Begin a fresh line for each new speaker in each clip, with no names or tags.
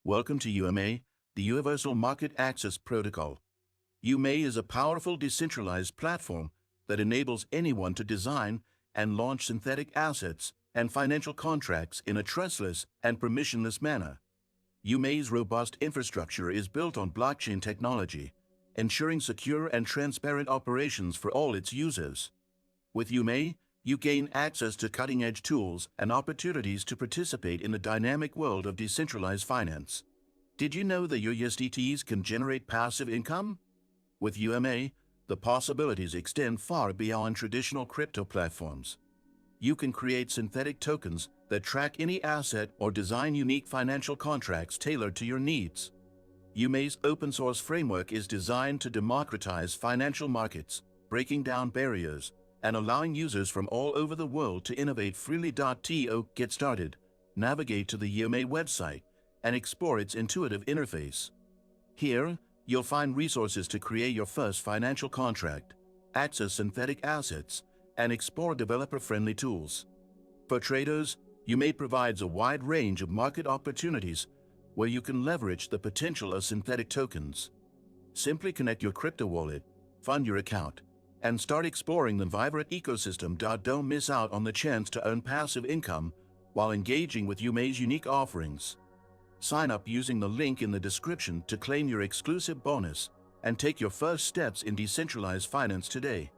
Welcome to UMA, the Universal Market Access Protocol. UMA is a powerful decentralized platform that enables anyone to design and launch synthetic assets and financial contracts in a trustless and permissionless manner. UMA's robust infrastructure is built on blockchain technology, ensuring secure and transparent operations for all its users. With UMA, you gain access to cutting-edge tools and opportunities to participate in the dynamic world of decentralized finance. Did you know that your USDTs can generate passive income? With UMA, the possibilities extend far beyond traditional crypto platforms. You can create synthetic tokens that track any asset or design unique financial contracts tailored to your needs. UMA's open-source framework is designed to democratize financial markets, breaking down barriers and allowing users from all over the world to innovate freely. To get started, navigate to the UMA website and explore its intuitive interface. Here, you'll find resources to create your first financial contract, access synthetic assets, and explore developer-friendly tools. For traders, UMA provides a wide range of market opportunities where you can leverage the potential of synthetic tokens. Simply connect your crypto wallet, fund your account, and start exploring the vibrant ecosystem. Don't miss out on the chance to earn passive income while engaging with UMA's unique offerings. Sign up using the link in the description to claim your exclusive bonus and take your first steps in decentralized finance today.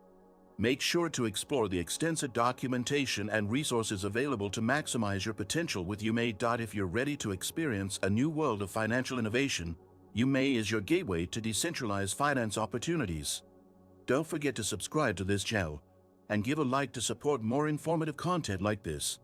Make sure to explore the extensive documentation and resources available to maximize your potential with UMA. If you're ready to experience a new world of financial innovation, UMA is your gateway to decentralized finance opportunities. Don't forget to subscribe to this channel and give a like to support more informative content like this.